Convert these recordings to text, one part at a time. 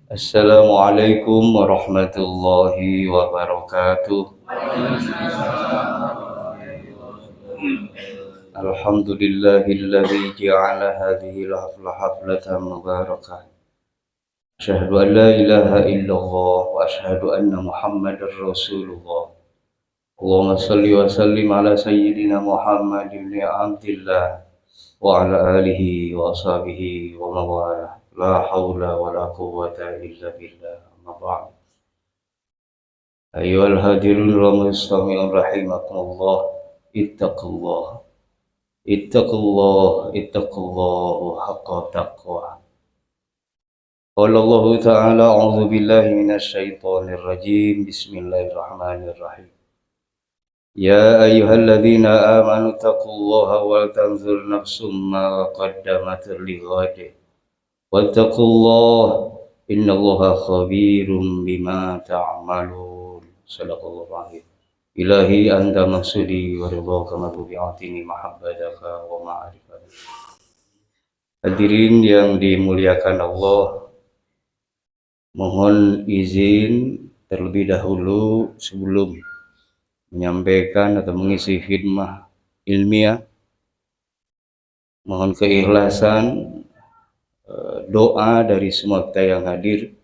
Assalamualaikum warahmatullahi wabarakatuh. Alhamdulillahilladzi ja'ala hadhil haflatan mubarakah. Asyhadu an la ilaha illallah wa asyhadu anna Muhammadar Rasulullah. Allahumma shalli wa sallim ala sayyidina Muhammad ibn Abdillah wa ala alihi wa ashabihi wa mawalah. La haula wa la quwwata illa billah. Amma ba'd. Ayyuhal hadirun wa mustami'un rahimakumullah. Ittaqullah. Ittaqullah haqqa taqwa. Qala Allah Ta'ala a'udzu billahi minasy syaithanir rajim. Bismillahirrahmanirrahim. Ya ayyuhalladzina amanu taqullaha wal tanzur nafsum ma qaddamat lighad. Wattaqullaha innallaha khabirum bima ta'malun. Shadaqallahu alazim. Ilahi anta maksudi wa ridhaka mabubi'atini mahabbataka wa ma'rifataka. Hadirin yang dimuliakan Allah, mohon izin terlebih dahulu sebelum menyampaikan atau mengisi khidmah ilmiah, mohon keikhlasan doa dari semua kita yang hadir.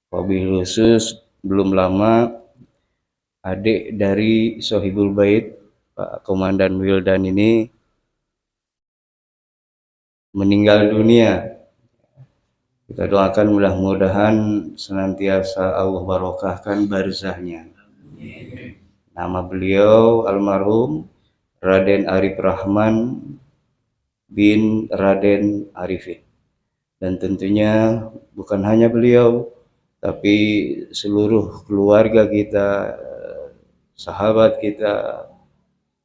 Wabil khusus belum lama adik dari Sohibul Bait, Pak Komandan Wildan ini meninggal dunia. Kita doakan mudah-mudahan senantiasa Allah barokahkan barzahnya. Nama beliau almarhum Raden Arif Rahman bin Raden Arifin. Dan tentunya bukan hanya beliau, tapi seluruh keluarga kita, sahabat kita,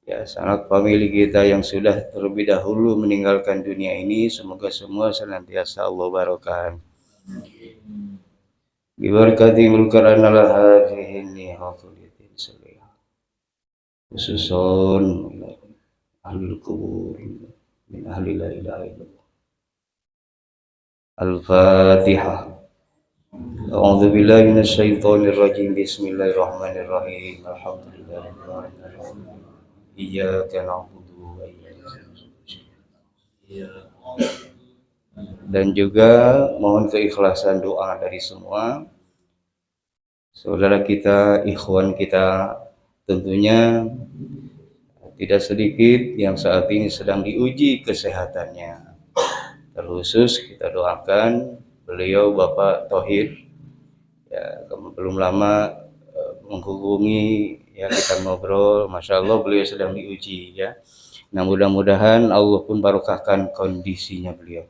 ya sanak famili kita yang sudah terlebih dahulu meninggalkan dunia ini, semoga semua senantiasa Allah barokahkan. Bibarakati mulkaran ala hadhihi hafulitin salih. Khususon ahlul kubur min ahli la ilaha illallah. Al-Fatihah. A'udzu billahi minasy syaithanir rajim. Bismillahirrahmanirrahim. Alhamdulillahirabbil alamin. Iyyaka na'budu wa iyyaka nasta'in. Dan juga mohon keikhlasan doa dari semua saudara kita, ikhwan kita, tentunya tidak sedikit yang saat ini sedang diuji kesehatannya. Terkhusus kita doakan beliau Bapak Thohir, ya belum lama menghubungi, ya kita ngobrol, Masya Allah beliau sedang diuji, ya. Nah mudah-mudahan Allah pun barokahkan kondisinya beliau.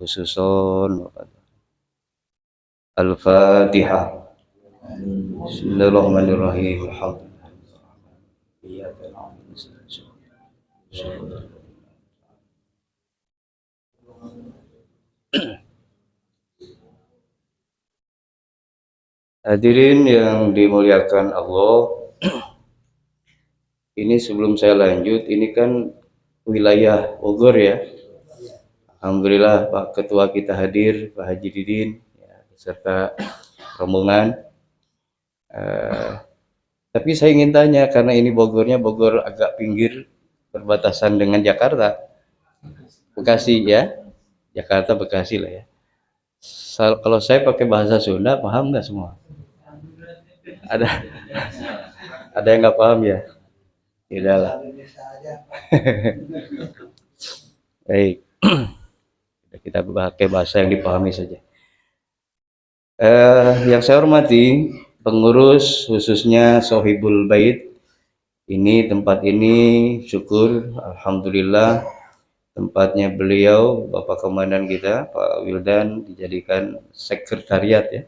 Khususon Al-Fatihah. Bismillahirrahmanirrahim. Hadirin yang dimuliakan Allah, ini sebelum saya lanjut, ini kan wilayah Bogor ya. Alhamdulillah Pak Ketua kita hadir, Pak Haji Didin, ya, beserta rombongan. Tapi saya ingin tanya, karena ini Bogor agak pinggir perbatasan dengan Jakarta, Bekasi ya, Jakarta Bekasi lah ya. Kalau saya pakai bahasa Sunda, paham nggak semua? Ada yang nggak paham ya? Tidaklah. Baik, kita pakai bahasa yang dipahami saja. Yang saya hormati pengurus khususnya Sohibul Bait, ini tempat ini syukur alhamdulillah tempatnya beliau Bapak Komandan kita Pak Wildan dijadikan sekretariat ya.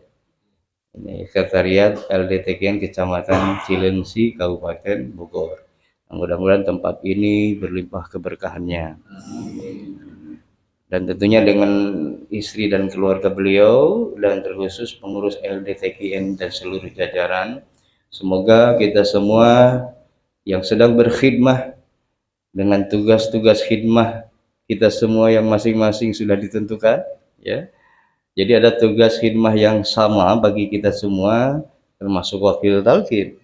Ini sekretariat LDTKN Kecamatan Cilengsi Kabupaten Bogor. Mudah-mudahan tempat ini berlimpah keberkahannya. Dan tentunya dengan istri dan keluarga beliau dan terkhusus pengurus LDTKN dan seluruh jajaran, semoga kita semua yang sedang berkhidmah dengan tugas-tugas khidmah kita semua yang masing-masing sudah ditentukan, ya. Jadi ada tugas khidmah yang sama bagi kita semua, termasuk wakil talqin.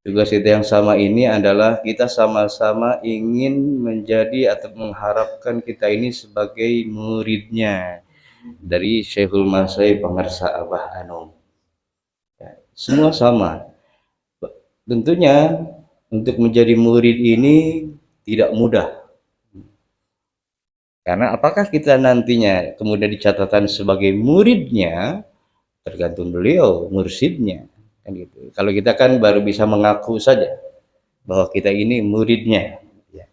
Tugas kita yang sama ini adalah kita sama-sama ingin menjadi atau mengharapkan kita ini sebagai muridnya dari Syekhul Masai Pangarsa Abah Anom. Ya, semua sama. Tentunya untuk menjadi murid ini tidak mudah. Karena apakah kita nantinya kemudian dicatatkan sebagai muridnya, tergantung beliau, mursyidnya. Kan gitu. Kalau kita kan baru bisa mengaku saja bahwa kita ini muridnya, ya.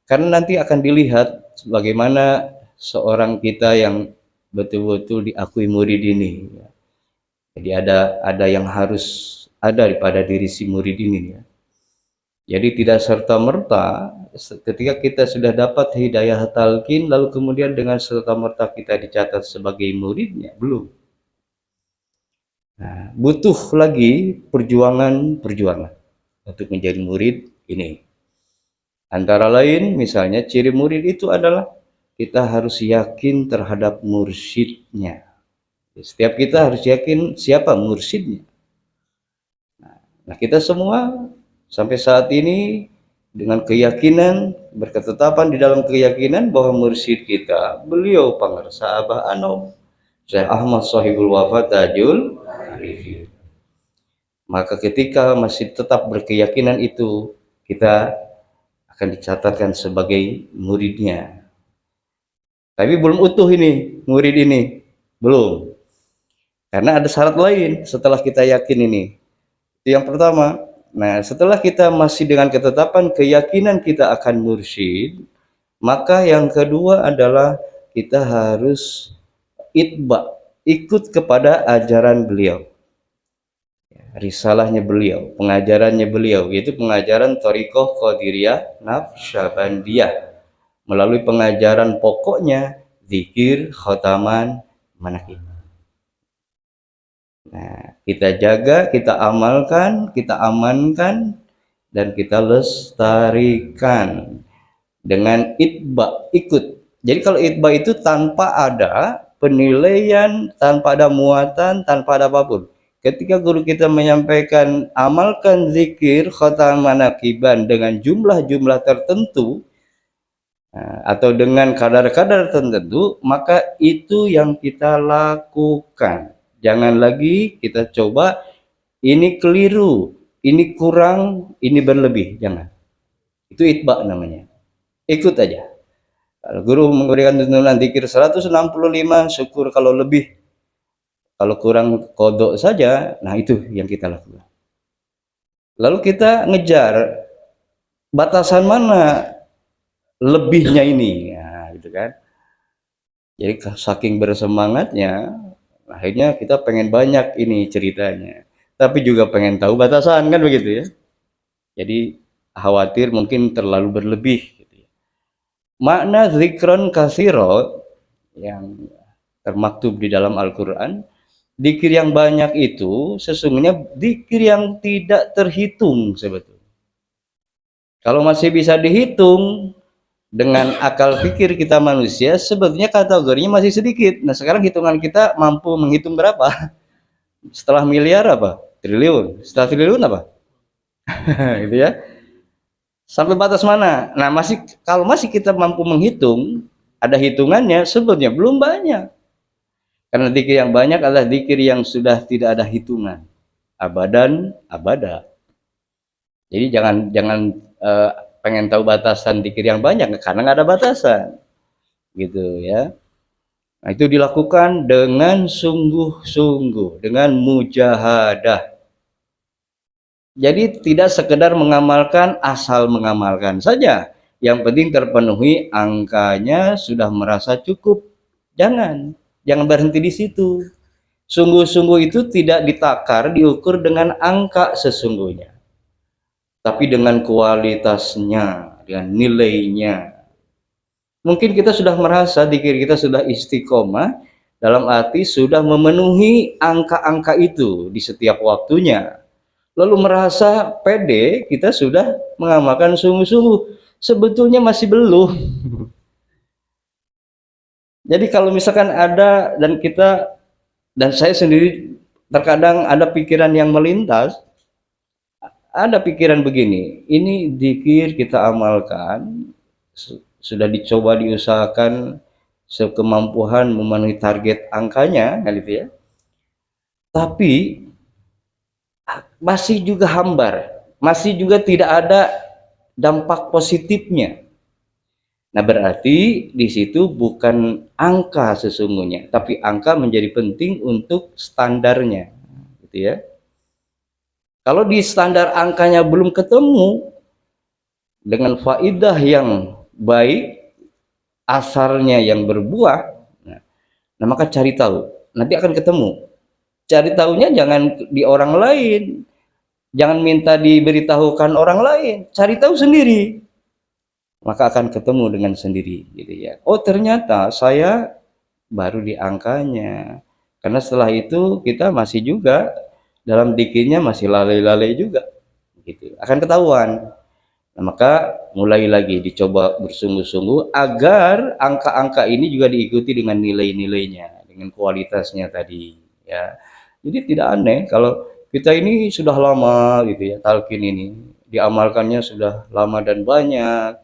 Karena nanti akan dilihat bagaimana seorang kita yang betul-betul diakui murid ini, ya. Jadi ada yang harus ada pada diri si murid ini, ya. Jadi tidak serta-merta ketika kita sudah dapat hidayah talqin lalu kemudian dengan serta-merta kita dicatat sebagai muridnya, belum. Nah, butuh lagi perjuangan untuk menjadi murid ini. Antara lain misalnya ciri murid itu adalah kita harus yakin terhadap mursyidnya. Setiap kita harus yakin siapa mursyidnya. Nah, kita semua sampai saat ini dengan keyakinan, berketetapan di dalam keyakinan bahwa mursyid kita, beliau Pangarsa Abah Anom, Syekh Ahmad Shahibul Wafa Tajul Arifin. Maka ketika masih tetap berkeyakinan itu, kita akan dicatatkan sebagai muridnya. Tapi belum utuh ini, murid ini. Belum. Karena ada syarat lain setelah kita yakin ini. Itu yang pertama. Nah, setelah kita masih dengan ketetapan keyakinan kita akan mursyid, maka yang kedua adalah kita harus ikut kepada ajaran beliau. Risalahnya beliau, pengajarannya beliau, yaitu pengajaran Thariqah Qadiriyah Naqsyabandiyah melalui pengajaran pokoknya zikir, khotaman, manaqib. Nah, kita jaga, kita amalkan, kita amankan, dan kita lestarikan dengan ikut. Jadi kalau itba itu tanpa ada penilaian, tanpa ada muatan, tanpa ada apapun. Ketika guru kita menyampaikan amalkan zikir khotaman manaqiban dengan jumlah-jumlah tertentu, atau dengan kadar-kadar tertentu, maka itu yang kita lakukan. Jangan lagi kita coba ini keliru, ini kurang, ini berlebih, jangan. Itu itba namanya. Ikut aja. Kalau guru memberikan tuntunan zikir 165, syukur kalau lebih. Kalau kurang kodok saja, nah itu yang kita lakukan. Lalu kita ngejar batasan mana lebihnya ini, ya, gitu kan. Jadi saking bersemangatnya, akhirnya kita pengen banyak ini ceritanya, tapi juga pengen tahu batasan, kan begitu ya. Jadi khawatir mungkin terlalu berlebih, gitu ya. Makna zikron kasiro yang termaktub di dalam Al-Quran, zikir yang banyak itu sesungguhnya zikir yang tidak terhitung sebetulnya. Kalau masih bisa dihitung dengan akal pikir kita manusia, sebetulnya kategorinya masih sedikit. Nah, sekarang hitungan kita mampu menghitung berapa? Setelah miliar apa? Triliun. Setelah triliun apa? Gitu ya. Sampai batas mana? Nah, kalau masih kita mampu menghitung, ada hitungannya, sebetulnya belum banyak. Karena zikir yang banyak adalah zikir yang sudah tidak ada hitungan. Abadan, abada. Jadi jangan pengen tahu batasan zikir yang banyak karena nggak ada batasan, gitu ya. Nah, itu dilakukan dengan sungguh-sungguh, dengan mujahadah. Jadi tidak sekedar mengamalkan asal mengamalkan saja. Yang penting terpenuhi angkanya sudah merasa cukup. Jangan berhenti di situ. Sungguh-sungguh itu tidak ditakar, diukur dengan angka sesungguhnya, tapi dengan kualitasnya, dengan nilainya. Mungkin kita sudah merasa zikir kita sudah istiqomah, dalam arti sudah memenuhi angka-angka itu di setiap waktunya. Lalu merasa pede, kita sudah mengamalkan sungguh-sungguh. Sebetulnya masih belum. Jadi kalau misalkan ada dan kita dan saya sendiri terkadang ada pikiran yang melintas, ada pikiran begini, ini zikir kita amalkan, sudah dicoba diusahakan sekemampuan memenuhi target angkanya, kan gitu ya. Tapi masih juga hambar, masih juga tidak ada dampak positifnya. Nah, berarti di situ bukan angka sesungguhnya, tapi angka menjadi penting untuk standarnya, gitu ya. Kalau di standar angkanya belum ketemu dengan faidah yang baik, asarnya yang berbuah, nah maka cari tahu, nanti akan ketemu. Cari tahunya jangan di orang lain, jangan minta diberitahukan orang lain, cari tahu sendiri, maka akan ketemu dengan sendiri, gitu ya. Oh ternyata saya baru di angkanya, karena setelah itu kita masih juga dalam dikirnya masih lalai-lalai juga, gitu. Akan ketahuan. Nah, maka mulai lagi dicoba bersungguh-sungguh agar angka-angka ini juga diikuti dengan nilai-nilainya, dengan kualitasnya tadi, ya. Jadi tidak aneh kalau kita ini sudah lama gitu ya, talqin ini diamalkannya sudah lama dan banyak,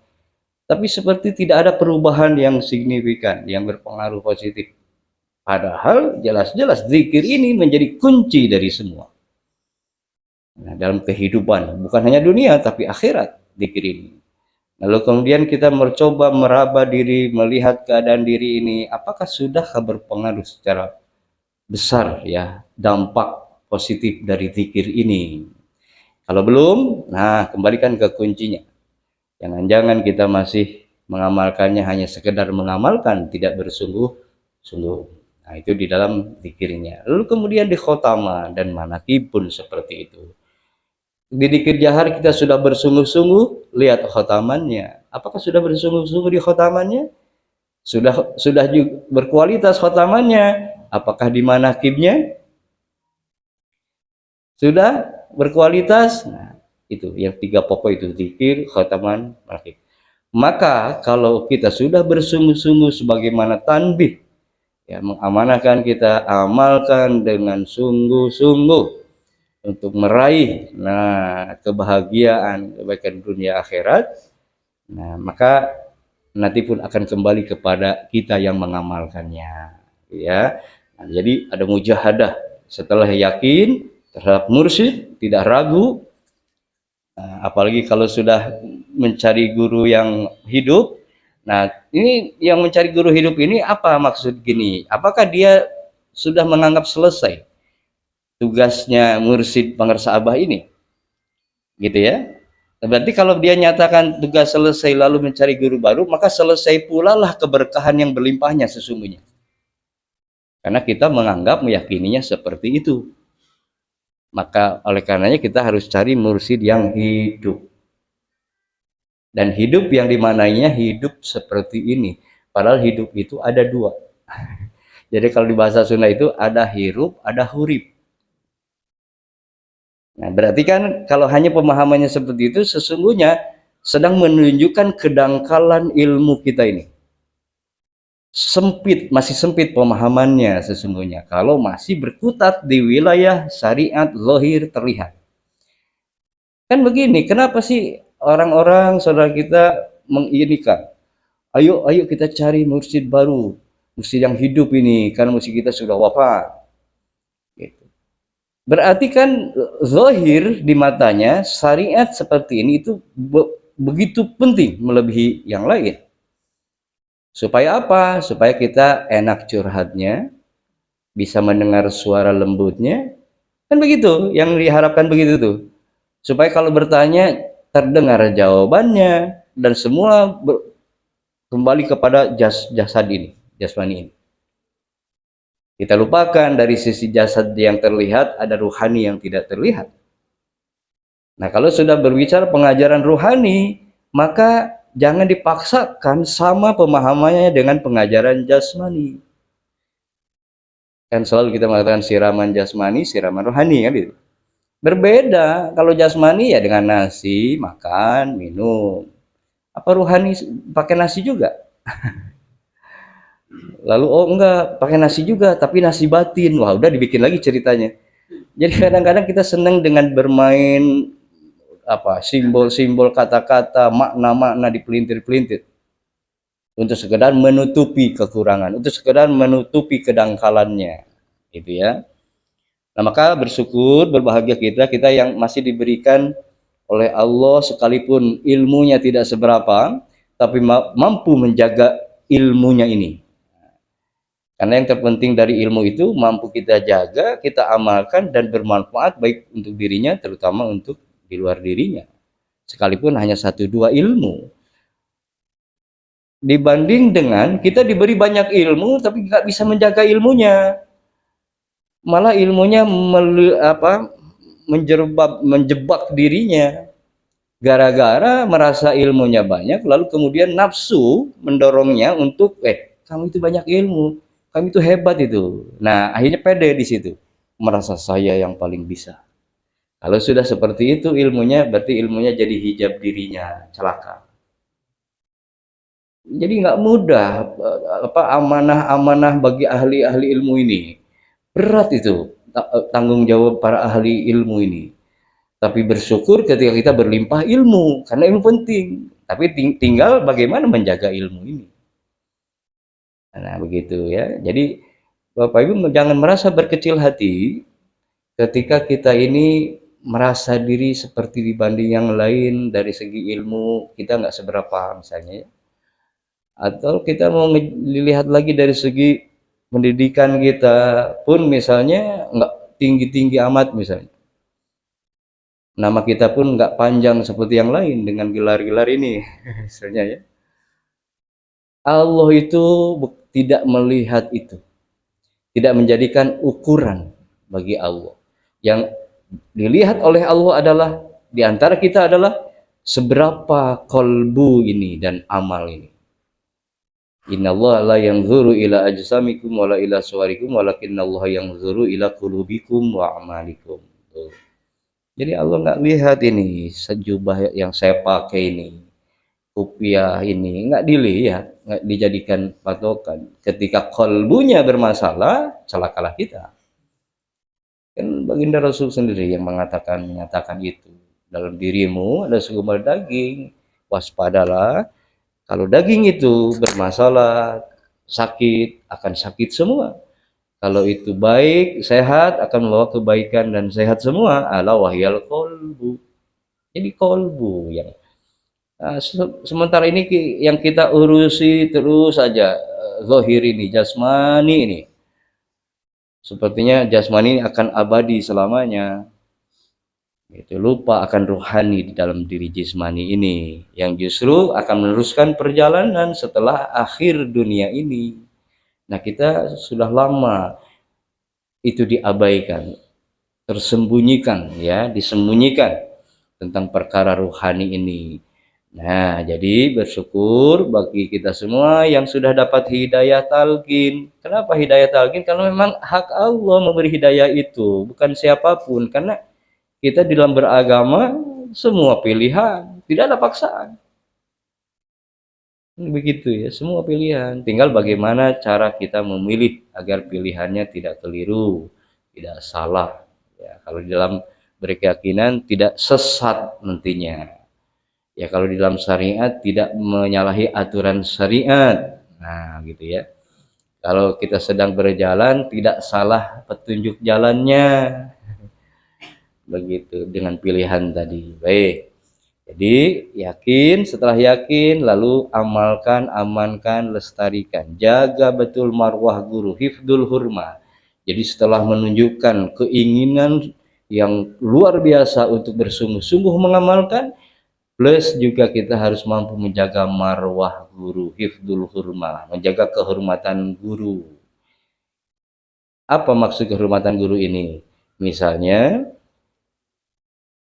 tapi seperti tidak ada perubahan yang signifikan, yang berpengaruh positif. Padahal jelas-jelas zikir ini menjadi kunci dari semua. Nah, dalam kehidupan, bukan hanya dunia tapi akhirat, zikir ini. Lalu kemudian kita mencoba meraba diri, melihat keadaan diri ini, apakah sudah berpengaruh secara besar ya dampak positif dari zikir ini. Kalau belum, nah kembalikan ke kuncinya. Jangan-jangan kita masih mengamalkannya hanya sekedar mengamalkan, tidak bersungguh-sungguh. Nah, itu di dalam zikirnya. Lalu kemudian di khotama dan manakib pun seperti itu. Di zikir jahar kita sudah bersungguh-sungguh, lihat khotamannya. Apakah sudah bersungguh-sungguh di khotamannya? Sudah juga berkualitas khotamannya? Apakah di manakibnya sudah berkualitas? Nah, itu yang tiga pokok itu, zikir, khotaman, manakib. Maka kalau kita sudah bersungguh-sungguh sebagaimana tanbih, ya mengamanahkan kita amalkan dengan sungguh-sungguh untuk meraih kebahagiaan kebaikan dunia akhirat, nah maka nanti pun akan kembali kepada kita yang mengamalkannya, ya. Nah, jadi ada mujahadah setelah yakin terhadap mursyid, tidak ragu. Nah, apalagi kalau sudah mencari guru yang hidup. Nah, ini yang mencari guru hidup ini apa maksud gini? Apakah dia sudah menganggap selesai tugasnya mursyid pengersa abah ini? Gitu ya. Berarti kalau dia nyatakan tugas selesai lalu mencari guru baru, maka selesai pula lah keberkahan yang berlimpahnya sesungguhnya. Karena kita menganggap meyakininya seperti itu. Maka oleh karenanya kita harus cari mursyid yang hidup. Dan hidup yang dimanainya hidup seperti ini. Padahal hidup itu ada dua. Jadi kalau di bahasa Sunda itu ada hirup, ada hurip. Nah, berarti kan kalau hanya pemahamannya seperti itu, sesungguhnya sedang menunjukkan kedangkalan ilmu kita ini. Sempit, masih sempit pemahamannya sesungguhnya. Kalau masih berkutat di wilayah syariat zahir terlihat. Kan begini, kenapa sih orang-orang saudara kita menginikan? Ayo, ayo kita cari mursyid baru, mursyid yang hidup ini, karena mursyid kita sudah wafat. Gitu. Berarti kan zahir di matanya syariat seperti ini itu begitu penting melebihi yang lain. Supaya apa? Supaya kita enak curhatnya, bisa mendengar suara lembutnya. Kan begitu, yang diharapkan begitu tuh. Supaya kalau bertanya terdengar jawabannya dan semua kembali kepada jasad ini, jasmani ini. Kita lupakan dari sisi jasad yang terlihat ada ruhani yang tidak terlihat. Nah, kalau sudah berbicara pengajaran ruhani, maka jangan dipaksakan sama pemahamannya dengan pengajaran jasmani. Kan selalu kita mengatakan siraman jasmani, siraman rohani kan gitu. Berbeda, kalau jasmani ya dengan nasi, makan, minum. Apa rohani pakai nasi juga? Lalu oh enggak, pakai nasi juga, tapi nasi batin. Wah, udah dibikin lagi ceritanya. Jadi kadang-kadang kita senang dengan bermain apa simbol-simbol kata-kata, makna-makna dipelintir-pelintir untuk sekedar menutupi kekurangan, untuk sekedar menutupi kedangkalannya, gitu ya. Nah, maka bersyukur, berbahagia kita yang masih diberikan oleh Allah sekalipun ilmunya tidak seberapa, tapi mampu menjaga ilmunya ini. Karena yang terpenting dari ilmu itu mampu kita jaga, kita amalkan dan bermanfaat baik untuk dirinya terutama untuk di luar dirinya. Sekalipun hanya satu dua ilmu. Dibanding dengan kita diberi banyak ilmu tapi nggak bisa menjaga ilmunya. Malah ilmunya menjebak dirinya. Gara-gara merasa ilmunya banyak lalu kemudian nafsu mendorongnya untuk kamu itu banyak ilmu, kamu itu hebat itu. Nah, akhirnya pede di situ. Merasa saya yang paling bisa. Kalau sudah seperti itu ilmunya berarti ilmunya jadi hijab dirinya, celaka. Jadi nggak mudah amanah-amanah bagi ahli-ahli ilmu ini. Berat itu tanggung jawab para ahli ilmu ini. Tapi bersyukur ketika kita berlimpah ilmu, karena ilmu penting. Tapi tinggal bagaimana menjaga ilmu ini. Nah, begitu ya. Jadi Bapak Ibu jangan merasa berkecil hati ketika kita ini merasa diri seperti dibanding yang lain dari segi ilmu kita nggak seberapa misalnya ya. Atau kita mau dilihat lagi dari segi pendidikan kita pun misalnya nggak tinggi-tinggi amat misalnya. Nama kita pun nggak panjang seperti yang lain dengan gelar-gelar ini misalnya ya. Allah itu tidak melihat itu, tidak menjadikan ukuran bagi Allah. Yang dilihat oleh Allah adalah di antara kita adalah seberapa kolbu ini dan amal ini. Innallaha la yanzuru ila ajsamikum wala ila suwarikum walakinallaha yanzuru ila qulubikum wa amalikum. Jadi Allah nggak lihat ini sejubah yang saya pakai ini, kopiah ini nggak dilihat, nggak dijadikan patokan. Ketika kolbunya bermasalah, celakalah kita. Kan baginda Rasul sendiri yang menyatakan itu. Dalam dirimu ada segumpal daging, waspadalah. Kalau daging itu bermasalah, sakit, akan sakit semua. Kalau itu baik, sehat, akan membawa kebaikan dan sehat semua. Ala wahyal kolbu. Jadi kolbu yang sementara ini yang kita urusi terus saja zahir ini, jasmani ini. Sepertinya jasmani ini akan abadi selamanya. Itu lupa akan rohani di dalam diri jasmani ini yang justru akan meneruskan perjalanan setelah akhir dunia ini. Nah, kita sudah lama itu diabaikan, tersembunyikan ya, disembunyikan tentang perkara rohani ini. Nah, jadi bersyukur bagi kita semua yang sudah dapat hidayah talqin. Kenapa hidayah talqin? Karena memang hak Allah memberi hidayah itu, bukan siapapun. Karena kita di dalam beragama semua pilihan, tidak ada paksaan. Begitu ya, semua pilihan. Tinggal bagaimana cara kita memilih agar pilihannya tidak keliru, tidak salah. Ya, kalau di dalam berkeyakinan tidak sesat nantinya. Ya kalau di dalam syariat tidak menyalahi aturan syariat. Nah, gitu ya. Kalau kita sedang berjalan tidak salah petunjuk jalannya. Begitu dengan pilihan tadi. Baik. Jadi yakin, setelah yakin lalu amalkan, amankan, lestarikan. Jaga betul marwah guru, hifdul hurma. Jadi setelah menunjukkan keinginan yang luar biasa untuk bersungguh-sungguh mengamalkan, plus juga kita harus mampu menjaga marwah guru, hifdul hurma, menjaga kehormatan guru. Apa maksud kehormatan guru ini? Misalnya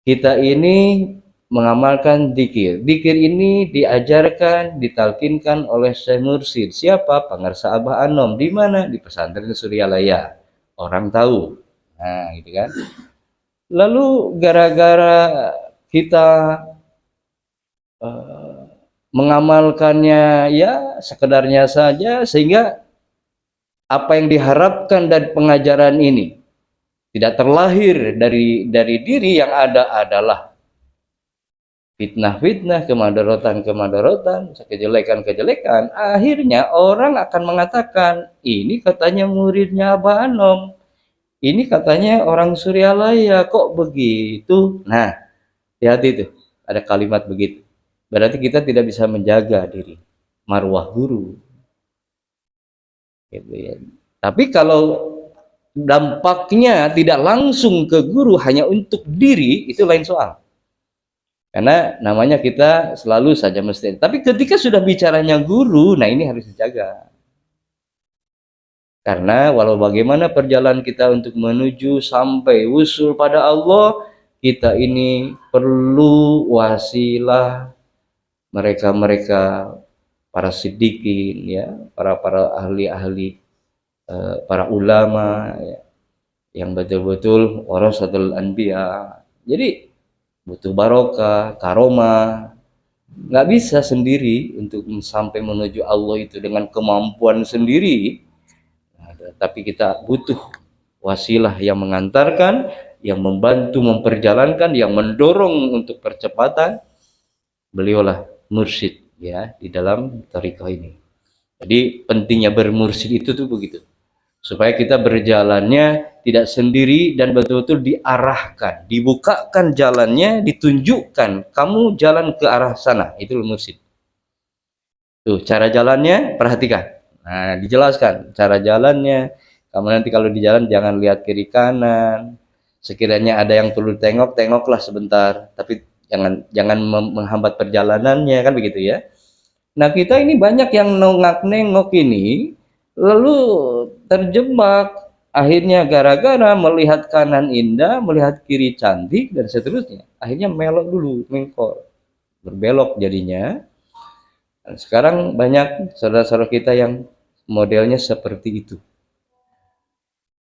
kita ini mengamalkan dzikir. Dzikir ini diajarkan, ditalkinkan oleh Syekh Mursyid. Siapa? Pangarsa Abah Anom. Di mana? Di pesantren Suryalaya. Orang tahu. Nah, gitu kan. Lalu gara-gara kita mengamalkannya ya sekedarnya saja, sehingga apa yang diharapkan dari pengajaran ini tidak terlahir dari diri, yang ada adalah fitnah-fitnah, kemadaratan-kemadaratan, kejelekan-kejelekan. Akhirnya orang akan mengatakan, ini katanya muridnya Abah Anom, ini katanya orang Suryalaya, kok begitu? Nah, hati-hati itu, ada kalimat begitu. Berarti kita tidak bisa menjaga diri, marwah guru. Gitu ya. Tapi kalau dampaknya tidak langsung ke guru, hanya untuk diri, itu lain soal. Karena namanya kita selalu saja mesti. Tapi ketika sudah bicaranya guru, nah ini harus dijaga. Karena walau bagaimana perjalanan kita untuk menuju sampai usul pada Allah, kita ini perlu wasilah mereka-mereka, para siddiqin, ya, para ahli-ahli, para ulama, ya, yang betul-betul warasatul anbiya. Jadi butuh barokah, karomah. Nggak bisa sendiri untuk sampai menuju Allah itu dengan kemampuan sendiri. Nah, tapi kita butuh wasilah yang mengantarkan, yang membantu memperjalankan, yang mendorong untuk percepatan. Beliaulah mursyid ya di dalam thariqah ini. Jadi pentingnya bermursyid itu tuh begitu, supaya kita berjalannya tidak sendiri dan betul-betul diarahkan, dibukakan jalannya, ditunjukkan kamu jalan ke arah sana. Itu mursyid. Tuh cara jalannya, perhatikan. Nah, dijelaskan cara jalannya. Kamu nanti kalau di jalan jangan lihat kiri kanan. Sekiranya ada yang perlu tengok, tengoklah sebentar, tapi jangan menghambat perjalanannya, kan begitu ya. Nah, kita ini banyak yang nengok ini lalu terjebak, akhirnya gara-gara melihat kanan indah, melihat kiri cantik dan seterusnya, akhirnya melok dulu, mengkor, berbelok jadinya. Dan sekarang banyak saudara-saudara kita yang modelnya seperti itu.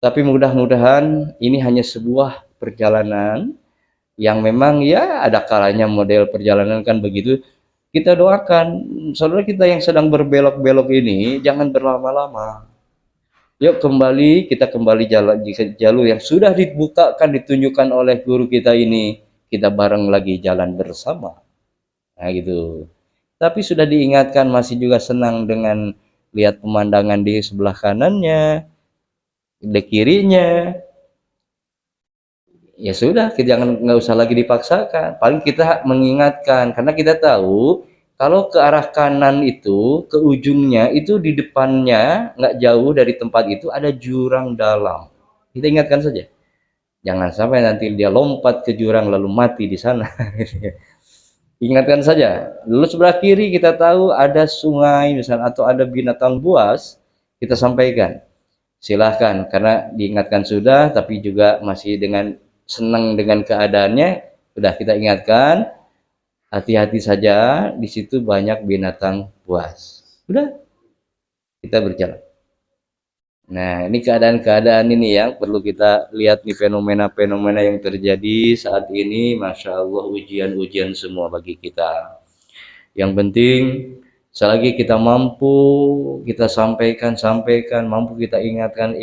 Tapi mudah-mudahan ini hanya sebuah perjalanan yang memang ya ada kalanya model perjalanan kan begitu. Kita doakan saudara kita yang sedang berbelok-belok ini jangan berlama-lama. Yuk kembali, kita kembali jalan jalur yang sudah dibukakan, ditunjukkan oleh guru kita ini. Kita bareng lagi jalan bersama. Nah gitu. Tapi sudah diingatkan masih juga senang dengan lihat pemandangan di sebelah kanannya, di kirinya. Ya sudah, kita nggak usah lagi dipaksakan. Paling kita mengingatkan, karena kita tahu kalau ke arah kanan itu, ke ujungnya itu di depannya nggak jauh dari tempat itu ada jurang dalam. Kita ingatkan saja, jangan sampai nanti dia lompat ke jurang lalu mati di sana. Ingatkan saja. Lalu sebelah kiri kita tahu ada sungai misalnya atau ada binatang buas, kita sampaikan. Silahkan, karena diingatkan sudah, tapi juga masih dengan senang dengan keadaannya, sudah kita ingatkan, hati-hati saja, di situ banyak binatang buas. Sudah, kita berjalan. Nah, ini keadaan-keadaan ini yang perlu kita lihat nih, fenomena-fenomena yang terjadi saat ini. Masya Allah, ujian-ujian semua bagi kita. Yang penting selagi kita mampu, kita sampaikan, mampu kita ingatkan.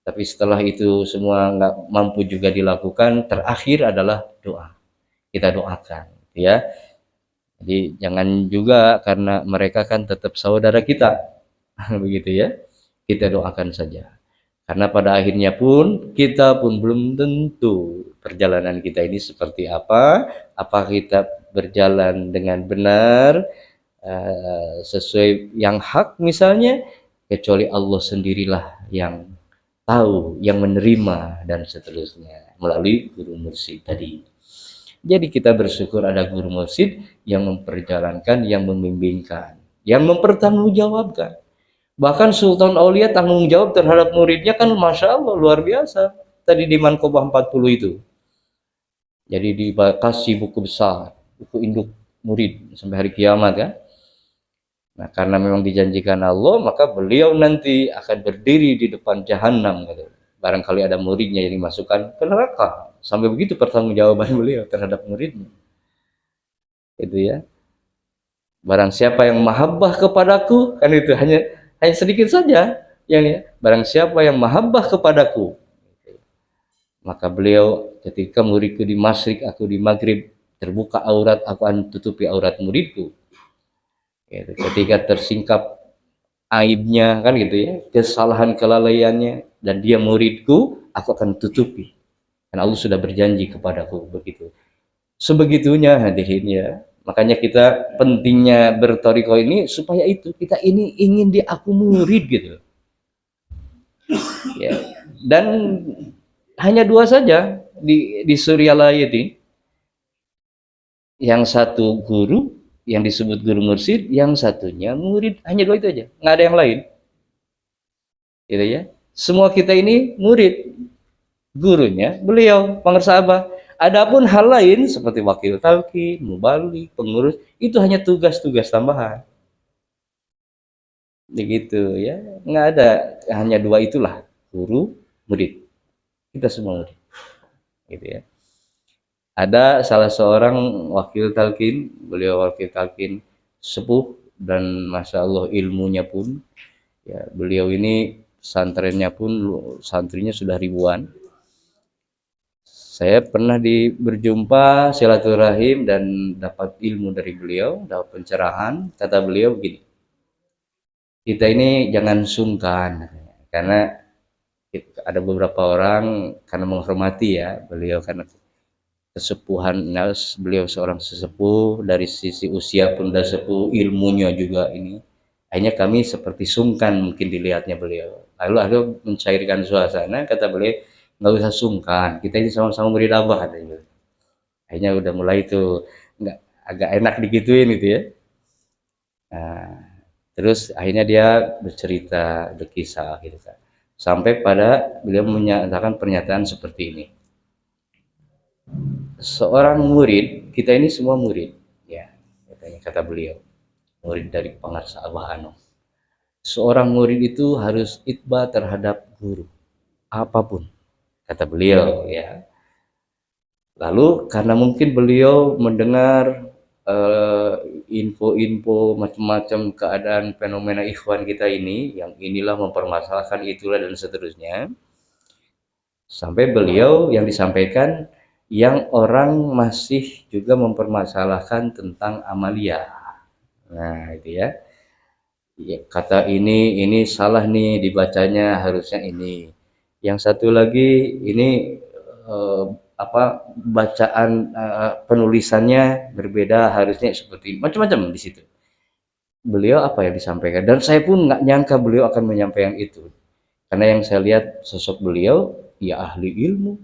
Tapi setelah itu semua nggak mampu juga dilakukan, terakhir adalah doa. Kita doakan, ya. Jadi jangan juga, karena mereka kan tetap saudara kita, begitu ya. Kita doakan saja. Karena pada akhirnya pun kita pun belum tentu perjalanan kita ini seperti apa. Apa kita berjalan dengan benar, sesuai yang hak misalnya, kecuali Allah sendirilah yang tahu, yang menerima dan seterusnya melalui guru mursyid tadi. Jadi kita bersyukur ada guru mursyid yang memperjalankan, yang membimbingkan, yang mempertanggungjawabkan. Bahkan Sultan Aulia tanggung jawab terhadap muridnya kan Masya Allah luar biasa. Tadi di Manqobah 40 itu. Jadi dikasih buku besar, buku induk murid sampai hari kiamat kan. Nah, karena memang dijanjikan Allah, maka beliau nanti akan berdiri di depan jahanam gitu. Barangkali ada muridnya yang dimasukkan ke neraka. Sampai begitu pertanggungjawaban beliau terhadap muridnya. Itu ya. Barang siapa yang mahabbah kepadaku, kan itu hanya sedikit saja yang ya. Barang siapa yang mahabbah kepadaku, maka beliau ketika muridku di masyrik, aku di maghrib, terbuka aurat, aku akan tutupi aurat muridku. Gitu. Ketika tersingkap aibnya, kan gitu ya, kesalahan kelalaiannya, dan dia muridku, aku akan tutupi. Karena Allah sudah berjanji kepadaku begitu. Sebegitunya hadirin ya. Makanya kita pentingnya bertoriko ini supaya itu kita ini ingin diaku murid gitu. Ya. Dan hanya dua saja di Suryalaya ini. Yang satu guru yang disebut guru mursyid, yang satunya murid. Hanya dua itu aja, nggak ada yang lain. Gitu ya. Semua kita ini murid, gurunya beliau pengersa Abah. Adapun hal lain seperti wakil talqin, mubalik, pengurus, itu hanya tugas-tugas tambahan. Begitu ya, nggak ada, hanya dua itulah, guru, murid. Kita semua murid. Gitu ya. Ada salah seorang wakil talqin, beliau wakil talqin sepuh dan masya Allah ilmunya pun ya, beliau ini santrennya pun santrinya sudah ribuan. Saya pernah berjumpa silaturahim dan dapat ilmu dari beliau, dapat pencerahan. Kata beliau begini, kita ini jangan sungkan, karena ada beberapa orang karena menghormati ya beliau, karena kesepuhan, beliau seorang sesepuh, dari sisi usia pun sudah sepuh, ilmunya juga ini. Akhirnya kami seperti sungkan mungkin dilihatnya beliau. Lalu aku mencairkan suasana, kata beliau, nggak usah sungkan, kita ini sama-sama murid Abah katanya. Akhirnya udah mulai itu nggak, agak enak digituin gitu ya. Nah, terus akhirnya dia bercerita, berkisah gitu kan. Sampai pada beliau menyatakan pernyataan seperti ini. Seorang murid, kita ini semua murid, ya, katanya, kata beliau, murid dari pengarsa Abah Ano. Seorang murid itu harus itba terhadap guru, apapun, kata beliau, ya. Lalu karena mungkin beliau mendengar info-info macam-macam keadaan fenomena ikhwan kita ini, yang inilah mempermasalahkan itulah dan seterusnya, sampai beliau yang disampaikan, yang orang masih juga mempermasalahkan tentang amalia. Nah, itu ya. Ya, kata ini salah nih dibacanya, harusnya ini. Yang satu lagi ini bacaan penulisannya berbeda, harusnya seperti macam-macam di situ. Beliau apa yang disampaikan, dan saya pun nggak nyangka beliau akan menyampaikan itu. Karena yang saya lihat sosok beliau ya ahli ilmu,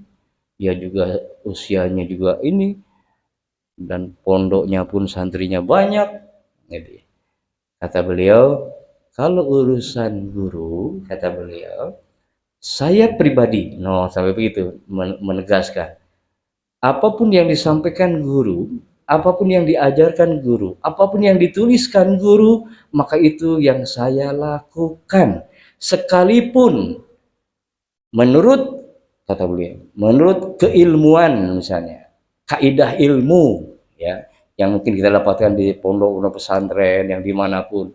ya juga usianya juga ini, dan pondoknya pun santrinya banyak. Jadi, kata beliau, kalau urusan guru, kata beliau, saya pribadi, no, sampai begitu menegaskan, apapun yang disampaikan guru, apapun yang diajarkan guru, apapun yang dituliskan guru, maka itu yang saya lakukan. Sekalipun menurut, kata beliau, menurut keilmuan misalnya, kaidah ilmu ya, yang mungkin kita dapatkan di pondok pesantren yang dimanapun,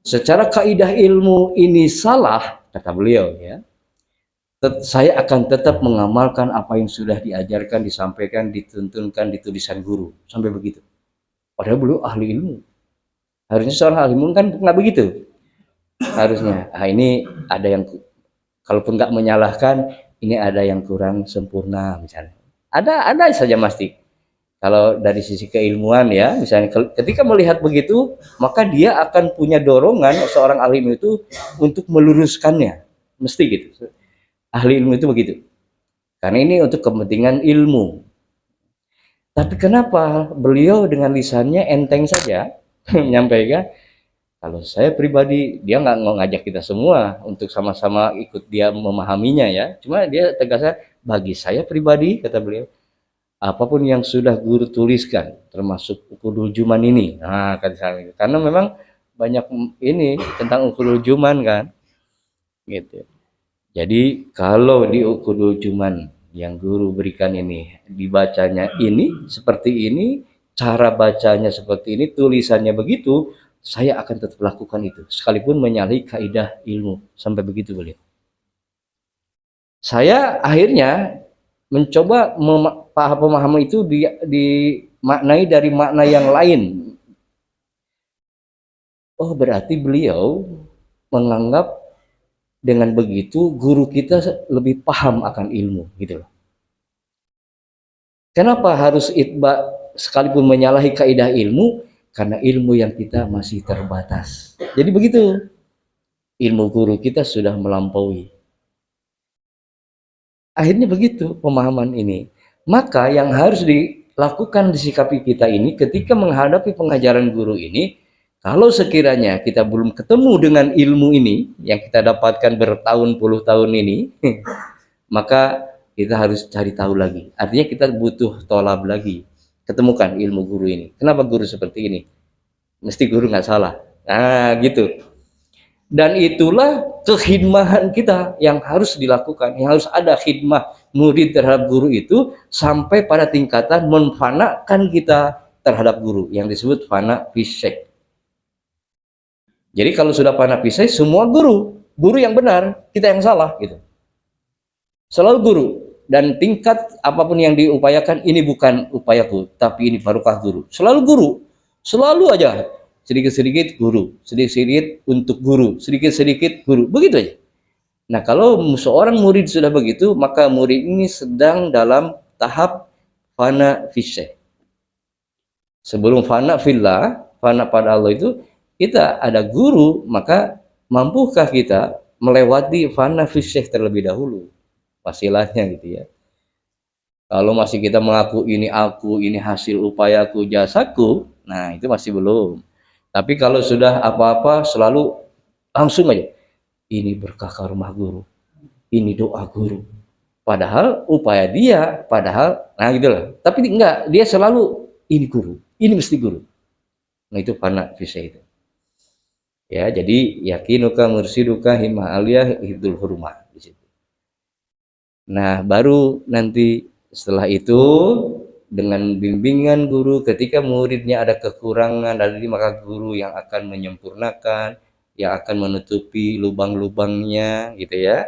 secara kaidah ilmu ini salah, kata beliau ya, saya akan tetap mengamalkan apa yang sudah diajarkan, disampaikan, dituntunkan di tulisan guru, sampai begitu. Padahal beliau ahli ilmu. Harusnya seorang ahli ilmu kan nggak begitu. Harusnya, ini ada yang, kalaupun nggak menyalahkan, ini ada yang kurang sempurna misalnya. Ada saja pasti. Kalau dari sisi keilmuan ya, misalnya ketika melihat begitu, maka dia akan punya dorongan seorang ahli ilmu itu untuk meluruskannya. Mesti gitu. Ahli ilmu itu begitu. Karena ini untuk kepentingan ilmu. Tapi kenapa beliau dengan lisannya enteng saja menyampaikan, kalau saya pribadi, dia nggak ngajak kita semua untuk sama-sama ikut dia memahaminya ya. Cuma dia tegaskan, bagi saya pribadi, kata beliau, apapun yang sudah guru tuliskan, termasuk Uqudul Juman ini. Nah, kata saya, karena memang banyak ini tentang Uqudul Juman kan, gitu. Jadi kalau di Uqudul Juman yang guru berikan ini, dibacanya ini, seperti ini, cara bacanya seperti ini, tulisannya begitu, saya akan tetap lakukan itu, sekalipun menyalahi kaidah ilmu. Sampai begitu beliau. Saya akhirnya mencoba pemahaman itu dimaknai dari makna yang lain. Oh, berarti beliau menganggap dengan begitu guru kita lebih paham akan ilmu, gitu loh. Kenapa harus itba sekalipun menyalahi kaidah ilmu? Karena ilmu yang kita masih terbatas. Jadi begitu. Ilmu guru kita sudah melampaui. Akhirnya begitu pemahaman ini. Maka yang harus dilakukan disikapi kita ini ketika menghadapi pengajaran guru ini, kalau sekiranya kita belum ketemu dengan ilmu ini yang kita dapatkan bertahun-puluh tahun ini, maka kita harus cari tahu lagi. Artinya kita butuh tolab lagi. Ketemukan ilmu guru ini. Kenapa guru seperti ini? Mesti guru nggak salah. Nah, gitu. Dan itulah kekhidmahan kita yang harus dilakukan, yang harus ada khidmah murid terhadap guru itu sampai pada tingkatan menfanakan kita terhadap guru yang disebut fana fisyek. Jadi kalau sudah fana fisyek, semua guru yang benar, kita yang salah gitu. Selalu guru, dan tingkat apapun yang diupayakan ini bukan upayaku, tapi ini barokah guru. Selalu guru, selalu aja sedikit-sedikit guru, sedikit-sedikit untuk guru, sedikit-sedikit guru, begitu aja. Nah, kalau seorang murid sudah begitu, maka murid ini sedang dalam tahap fana fisyeh. Sebelum fana fillah, fana pada Allah itu, kita ada guru, maka mampukah kita melewati fana fisyeh terlebih dahulu? Wasilahnya gitu ya. Kalau masih kita mengaku ini aku, ini hasil upayaku, jasaku, nah itu masih belum. Tapi kalau sudah apa-apa selalu langsung aja, ini berkah rumah guru, ini doa guru. Padahal upaya dia, nah gitu loh. Tapi enggak, dia selalu ini guru, ini mesti guru. Nah itu fana fisyeh itu. Ya, jadi yakinuka mursiduka himmah aliyah hibdul hurmah di situ. Nah, baru nanti setelah itu dengan bimbingan guru, ketika muridnya ada kekurangan, maka guru yang akan menyempurnakan, yang akan menutupi lubang-lubangnya gitu ya.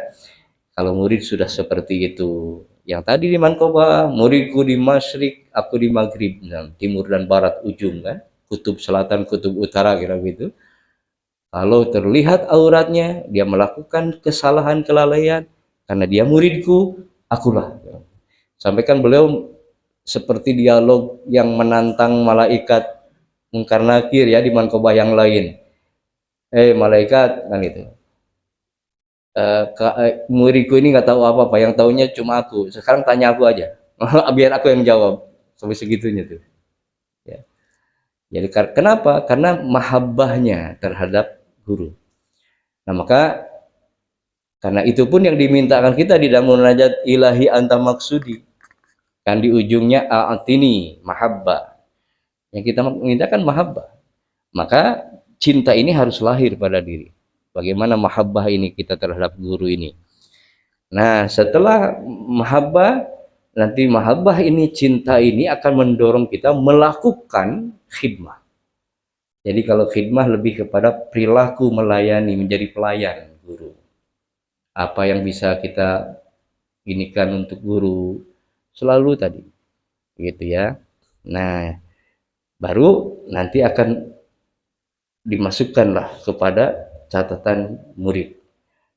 Kalau murid sudah seperti itu, yang tadi di Mankoba, muridku di Masyrik, aku di Maghrib, timur dan barat ujung kan, kutub selatan, kutub utara kira begitu. Kalau terlihat auratnya, dia melakukan kesalahan kelalaian, karena dia muridku, akulah. Sampaikan beliau seperti dialog yang menantang malaikat Mungkar Nakir ya di Manqobah yang lain. Malaikat kan itu. Muridku ini nggak tahu apa-apa, yang tahunya cuma aku. Sekarang tanya aku aja, biar aku yang jawab. Sampai segitunya tuh. Ya. Jadi kenapa? Karena mahabbahnya terhadap guru. Nah maka karena itu pun yang dimintakan kita di dalam munajat ilahi anta maksudi, kan di ujungnya a'atini mahabbah, yang kita mintakan mahabbah. Maka cinta ini harus lahir pada diri. Bagaimana mahabbah ini kita terhadap guru ini. Nah setelah mahabbah, nanti mahabbah ini, cinta ini akan mendorong kita melakukan khidmah. Jadi kalau khidmah lebih kepada perilaku melayani, menjadi pelayan guru. Apa yang bisa kita inikan untuk guru, selalu tadi gitu ya. Nah baru nanti akan dimasukkanlah kepada catatan murid.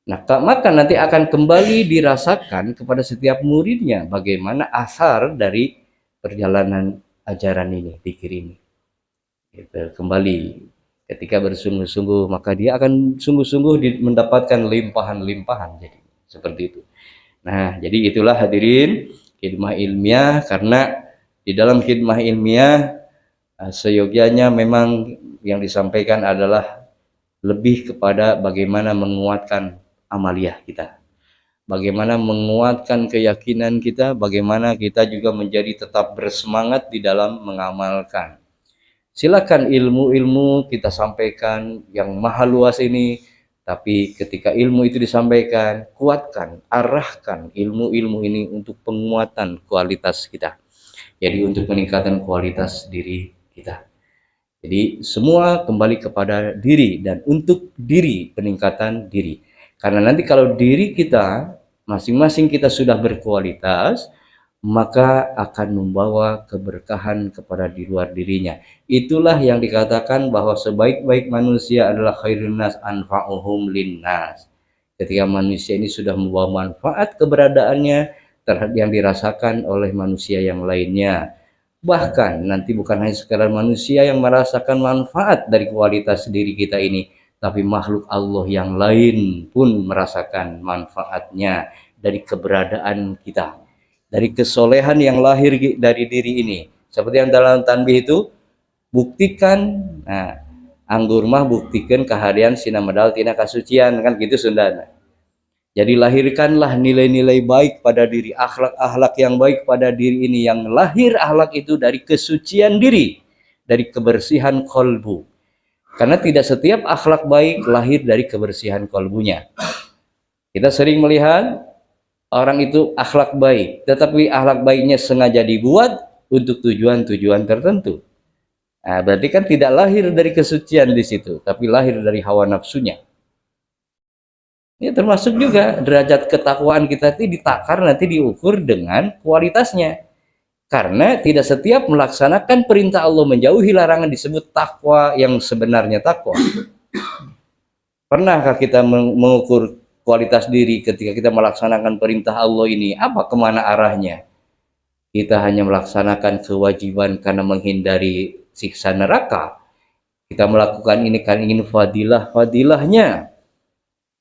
Nah maka nanti akan kembali dirasakan kepada setiap muridnya bagaimana asar dari perjalanan ajaran ini, pikir ini gitu. Kembali ketika bersungguh-sungguh, maka dia akan sungguh-sungguh mendapatkan limpahan-limpahan. Jadi seperti itu. Nah jadi itulah hadirin khidmah ilmiah, karena di dalam khidmah ilmiah seyogianya memang yang disampaikan adalah lebih kepada bagaimana menguatkan amaliyah kita, bagaimana menguatkan keyakinan kita, bagaimana kita juga menjadi tetap bersemangat di dalam mengamalkan. Silakan ilmu-ilmu kita sampaikan yang maha luas ini, tapi ketika ilmu itu disampaikan, kuatkan, arahkan ilmu-ilmu ini untuk penguatan kualitas kita. Jadi untuk meningkatkan kualitas diri kita. Jadi semua kembali kepada diri dan untuk diri, peningkatan diri. Karena nanti kalau diri kita masing-masing kita sudah berkualitas, maka akan membawa keberkahan kepada di luar dirinya. Itulah yang dikatakan bahwa sebaik-baik manusia adalah khairun nas anfa'uhum linnas. Ketika manusia ini sudah membawa manfaat keberadaannya terhadap yang dirasakan oleh manusia yang lainnya. Bahkan nanti bukan hanya sekadar manusia yang merasakan manfaat dari kualitas diri kita ini, tapi makhluk Allah yang lain pun merasakan manfaatnya dari keberadaan kita, dari kesolehan yang lahir dari diri ini. Seperti yang dalam tanbih itu, buktikan, nah, anggur mah buktikan kehadiran sinamedal tina kasucian, kan gitu Sundana. Jadi lahirkanlah nilai-nilai baik pada diri, akhlak-akhlak yang baik pada diri ini. Yang lahir akhlak itu dari kesucian diri, dari kebersihan kolbu. Karena tidak setiap akhlak baik lahir dari kebersihan kolbunya. Kita sering melihat orang itu akhlak baik, tetapi akhlak baiknya sengaja dibuat untuk tujuan-tujuan tertentu. Nah, berarti kan tidak lahir dari kesucian di situ, tapi lahir dari hawa nafsunya. Ini termasuk juga derajat ketakwaan kita itu ditakar, nanti diukur dengan kualitasnya. Karena tidak setiap melaksanakan perintah Allah menjauhi larangan disebut takwa yang sebenarnya takwa. Pernahkah kita mengukur kualitas diri ketika kita melaksanakan perintah Allah ini? Apa kemana arahnya? Kita hanya melaksanakan kewajiban karena menghindari siksa neraka. Kita melakukan ini karena ingin fadilahnya.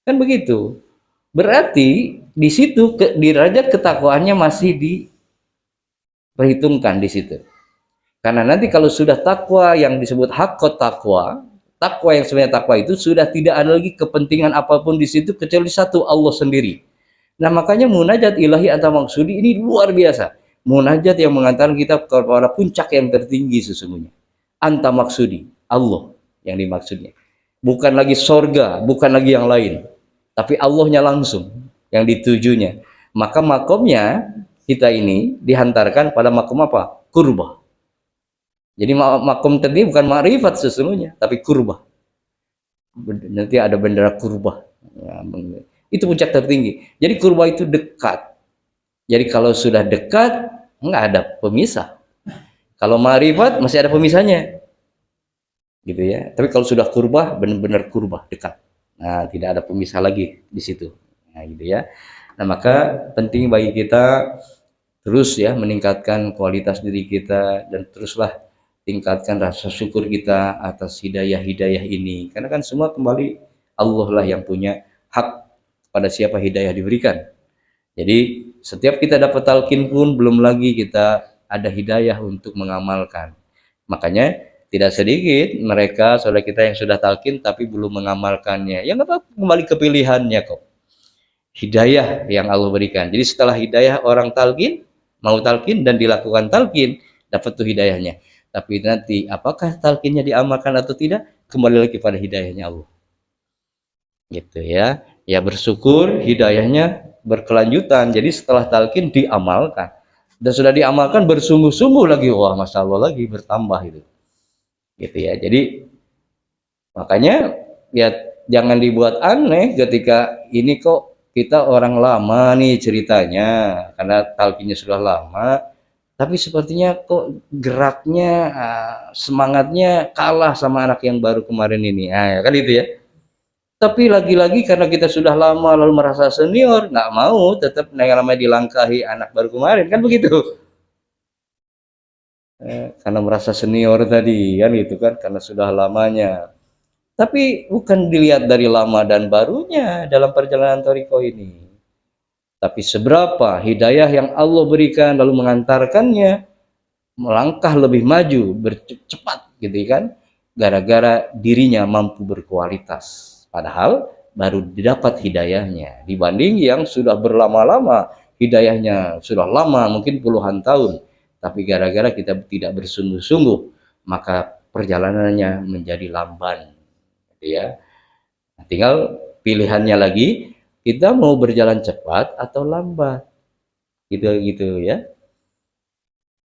Kan begitu. Berarti di situ derajat ketakwaannya masih diperhitungkan di situ. Karena nanti kalau sudah takwa yang disebut hakot takwa, takwa yang sebenarnya takwa itu sudah tidak ada lagi kepentingan apapun di situ kecuali satu, Allah sendiri. Nah, makanya munajat ilahi atau maksudi ini luar biasa. Munajat yang mengantarkan kita kepada puncak yang tertinggi sesungguhnya. Anta maksudi, Allah yang dimaksudnya. Bukan lagi sorga, bukan lagi yang lain. Tapi Allahnya langsung yang ditujunya. Maka makomnya kita ini dihantarkan pada makom apa? Kurbah. Jadi makom tadi bukan ma'rifat sesungguhnya, tapi kurbah. Nanti ada bendera kurbah. Ya, itu puncak tertinggi. Jadi kurbah itu dekat. Jadi kalau sudah dekat, nggak ada pemisah. Kalau ma'rifat masih ada pemisahnya. Gitu ya. Tapi kalau sudah kurbah, benar-benar kurbah, dekat. Nah, tidak ada pemisah lagi di situ. Nah, gitu ya. Nah, maka penting bagi kita terus ya meningkatkan kualitas diri kita dan teruslah tingkatkan rasa syukur kita atas hidayah-hidayah ini. Karena kan semua kembali Allah lah yang punya hak pada siapa hidayah diberikan. Jadi setiap kita dapat talqin pun belum lagi kita ada hidayah untuk mengamalkan. Makanya tidak sedikit mereka saudara kita yang sudah talqin tapi belum mengamalkannya. Ya nggak apa-apa, kembali ke pilihannya kok. Hidayah yang Allah berikan. Jadi setelah hidayah orang talqin, mau talqin dan dilakukan talqin, dapat tuh hidayahnya. Tapi nanti apakah talqinnya diamalkan atau tidak, kembali lagi pada hidayahnya Allah. Gitu ya. Ya bersyukur hidayahnya berkelanjutan. Jadi setelah talqin diamalkan. Dan sudah diamalkan bersungguh-sungguh lagi, wah masya Allah lagi bertambah itu. Gitu ya. Jadi makanya ya jangan dibuat aneh ketika ini kok kita orang lama nih ceritanya karena talqinnya sudah lama, tapi sepertinya kok geraknya semangatnya kalah sama anak yang baru kemarin ini. Nah, ya kan itu ya. Tapi lagi-lagi karena kita sudah lama lalu merasa senior, nggak mau tetap yang namanya dilangkahi anak baru kemarin, kan begitu. Karena merasa senior tadi kan itu kan karena sudah lamanya. Tapi bukan dilihat dari lama dan barunya dalam perjalanan thariqah ini. Tapi seberapa hidayah yang Allah berikan lalu mengantarkannya melangkah lebih maju, bercepat gitu kan. Gara-gara dirinya mampu berkualitas. Padahal baru didapat hidayahnya dibanding yang sudah berlama-lama hidayahnya sudah lama mungkin puluhan tahun. Tapi gara-gara kita tidak bersungguh-sungguh maka perjalanannya menjadi lamban. Ya, nah, tinggal pilihannya lagi kita mau berjalan cepat atau lambat gitu gitu ya.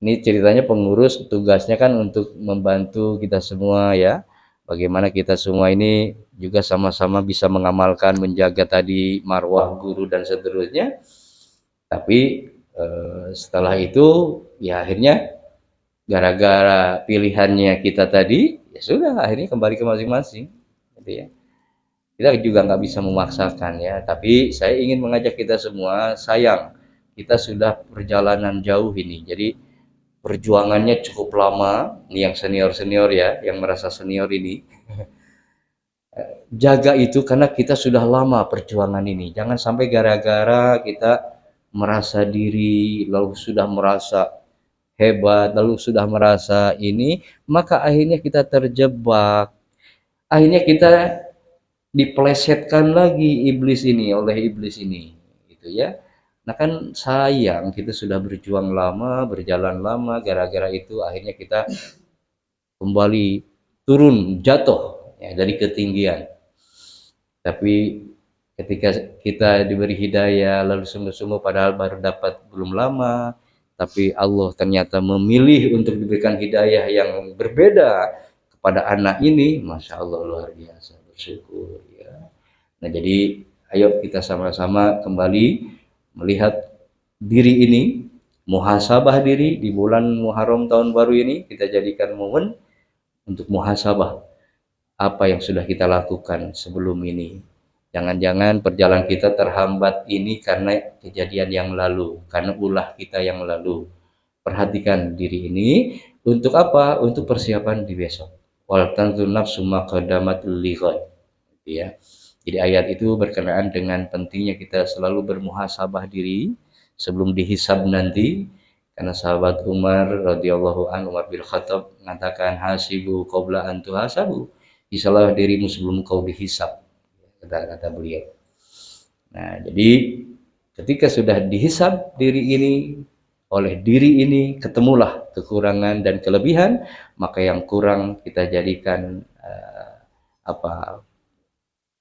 Ini ceritanya pengurus tugasnya kan untuk membantu kita semua ya. Bagaimana kita semua ini juga sama-sama bisa mengamalkan, menjaga tadi marwah guru dan seterusnya. Tapi setelah itu ya akhirnya gara-gara pilihannya kita tadi ya sudah akhirnya kembali ke masing-masing gitu ya. Kita juga nggak bisa memaksakan ya, tapi saya ingin mengajak kita semua, sayang kita sudah perjalanan jauh ini, jadi perjuangannya cukup lama, ini yang senior-senior ya, yang merasa senior ini, jaga itu karena kita sudah lama perjuangan ini, jangan sampai gara-gara kita merasa diri, lalu sudah merasa hebat, lalu sudah merasa ini, maka akhirnya kita terjebak, akhirnya kita dipelesetkan lagi oleh iblis ini gitu ya. Nah kan sayang kita sudah berjuang lama, berjalan lama, gara-gara itu akhirnya kita kembali turun, jatuh ya, dari ketinggian. Tapi ketika kita diberi hidayah lalu sungguh-sungguh padahal baru dapat belum lama, tapi Allah ternyata memilih untuk diberikan hidayah yang berbeda kepada anak ini, masya Allah luar biasa, bersyukur ya. Nah jadi ayo kita sama-sama kembali melihat diri ini, muhasabah diri di bulan Muharram tahun baru ini, kita jadikan momen untuk muhasabah apa yang sudah kita lakukan sebelum ini. Jangan-jangan perjalanan kita terhambat ini karena kejadian yang lalu, karena ulah kita yang lalu. Perhatikan diri ini untuk apa? Untuk persiapan di besok. Wal tanzur nafsu ma qaddamat lighad. Ya. Jadi ayat itu berkenaan dengan pentingnya kita selalu bermuhasabah diri sebelum dihisab nanti. Karena sahabat Umar radhiyallahu anhu, Umar bin Khattab mengatakan hasibu qabla an tuhasabu. Hisalah dirimu sebelum kau dihisab, kata beliau. Nah, jadi ketika sudah dihisab diri ini oleh diri ini, ketemulah kekurangan dan kelebihan, maka yang kurang kita jadikan apa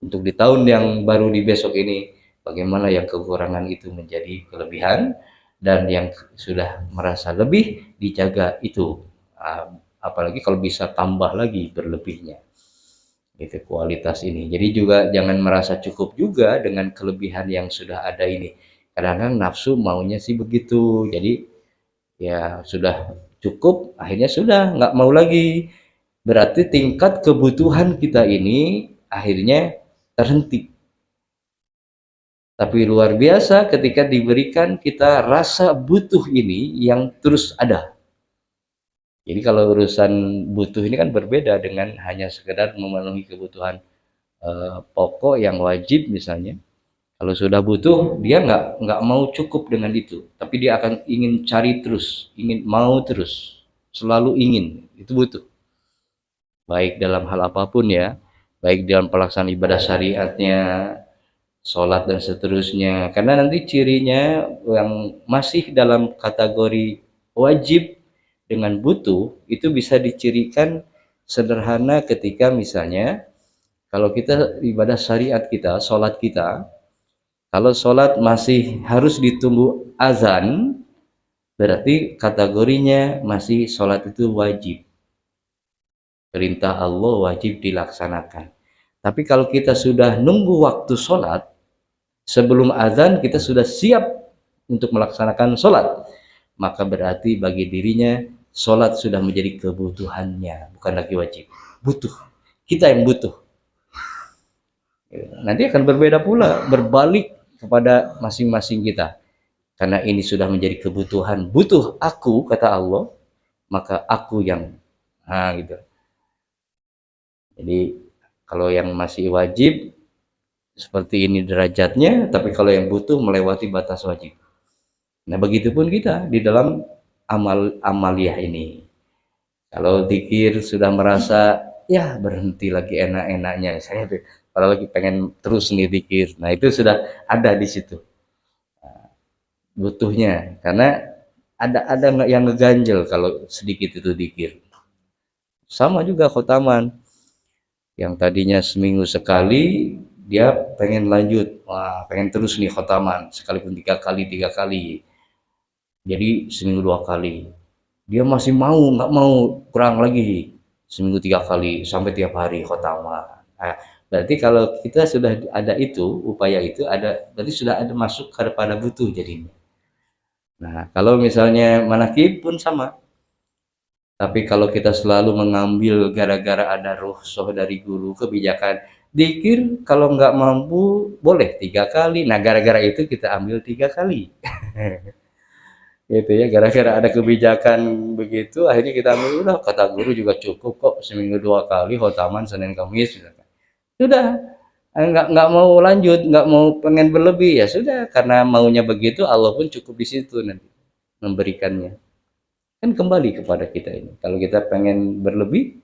untuk di tahun yang baru di besok ini, bagaimana yang kekurangan itu menjadi kelebihan, dan yang sudah merasa lebih dijaga itu, apalagi kalau bisa tambah lagi berlebihnya itu kualitas ini. Jadi juga jangan merasa cukup juga dengan kelebihan yang sudah ada ini, kadang-kadang nafsu maunya sih begitu, jadi ya sudah cukup akhirnya sudah nggak mau lagi, berarti tingkat kebutuhan kita ini akhirnya terhenti. Tapi luar biasa ketika diberikan kita rasa butuh ini yang terus ada. Jadi kalau urusan butuh ini kan berbeda dengan hanya sekedar memenuhi kebutuhan pokok yang wajib misalnya. Kalau sudah butuh, dia nggak mau cukup dengan itu, tapi dia akan ingin cari terus, ingin mau terus, selalu ingin, itu butuh. Baik dalam hal apapun ya, baik dalam pelaksanaan ibadah syariatnya, sholat dan seterusnya, karena nanti cirinya yang masih dalam kategori wajib dengan butuh itu bisa dicirikan sederhana ketika misalnya kalau kita ibadah syariat kita, sholat kita, kalau sholat masih harus ditunggu azan, berarti kategorinya masih sholat itu wajib, perintah Allah wajib dilaksanakan. Tapi kalau kita sudah nunggu waktu sholat, sebelum azan kita sudah siap untuk melaksanakan sholat, maka berarti bagi dirinya sholat sudah menjadi kebutuhannya, bukan lagi wajib. Butuh, kita yang butuh. Nanti akan berbeda pula, berbalik kepada masing-masing kita. Karena ini sudah menjadi kebutuhan, butuh aku, kata Allah, maka aku yang gitu. Jadi kalau yang masih wajib seperti ini derajatnya, tapi kalau yang butuh melewati batas wajib. Nah begitupun kita di dalam amaliyah ini. Kalau zikir sudah merasa ya berhenti lagi enak-enaknya, saya kalau lagi pengen terus nih zikir, nah itu sudah ada di situ butuhnya, karena ada nggak yang ngeganjel kalau sedikit itu zikir. Sama juga khotaman, yang tadinya seminggu sekali dia pengen lanjut, wah pengen terus nih khotaman sekalipun tiga kali, jadi seminggu 2 kali. dia masih mau, nggak mau, kurang lagi seminggu 3 kali sampai tiap hari khotamah. Nah, berarti kalau kita sudah ada itu, upaya itu ada, berarti sudah ada masuk kepada butuh jadinya. Nah, kalau misalnya manakib pun sama. Tapi kalau kita selalu mengambil gara-gara ada rukhsah dari guru, kebijakan, dikir kalau nggak mampu boleh 3 kali. Nah, gara-gara itu kita ambil 3 kali. Gitu ya, gara-gara ada kebijakan begitu, akhirnya kita ambil, udah kata guru juga cukup kok seminggu 2 kali, khotaman Senin Kamis. Sudah, nggak mau lanjut, nggak mau pengen berlebih, ya sudah, karena maunya begitu, Allah pun cukup di situ nanti memberikannya. Kan kembali kepada kita ini. Kalau kita pengen berlebih,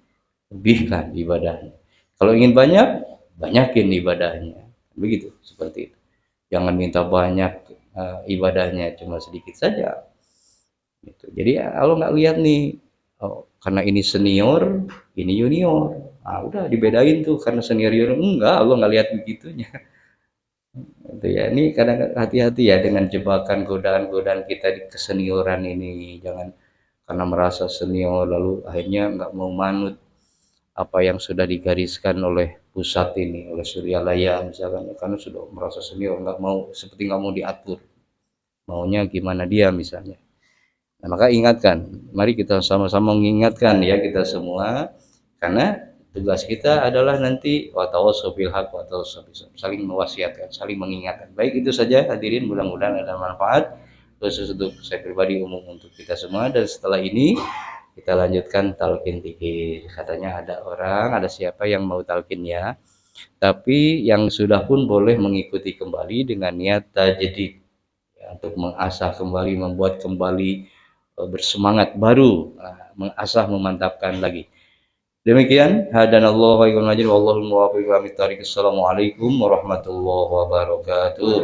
lebihkan ibadahnya. Kalau ingin banyak, banyakin ibadahnya. Begitu, seperti itu. Jangan minta banyak ibadahnya, cuma sedikit saja. Gitu. Jadi Allah nggak lihat nih, oh, karena ini senior, ini junior. Ah, udah dibedain tuh karena senior junior. Enggak, Allah nggak lihat begitunya. Gitu ya. Ini kadang hati-hati ya dengan jebakan godaan-godaan kita di kesenioran ini. Jangan karena merasa senior lalu akhirnya nggak mau manut apa yang sudah digariskan oleh pusat ini, oleh Suryalaya misalkan, ya, karena sudah merasa senior, nggak mau, seperti nggak mau diatur, maunya gimana dia misalnya. Nah, maka ingatkan, mari kita sama-sama mengingatkan ya kita semua, karena tugas kita adalah nanti watawassaw bil haq watawassaw bis sabr, saling mewasiatkan, saling mengingatkan. Baik, itu saja hadirin, mudah-mudahan ada manfaat khusus untuk saya pribadi, umum untuk kita semua. Dan setelah ini kita lanjutkan talqin dzikir. Katanya ada orang, ada siapa yang mau talqin ya, tapi yang sudah pun boleh mengikuti kembali dengan niat tajdid, ya, untuk mengasah kembali, membuat kembali bersemangat baru, mengasah, memantapkan lagi. Demikian, hadanallahu wa iyyakum ajmain, wallahul muwaffiq. Assalamualaikum warahmatullahi wabarakatuh.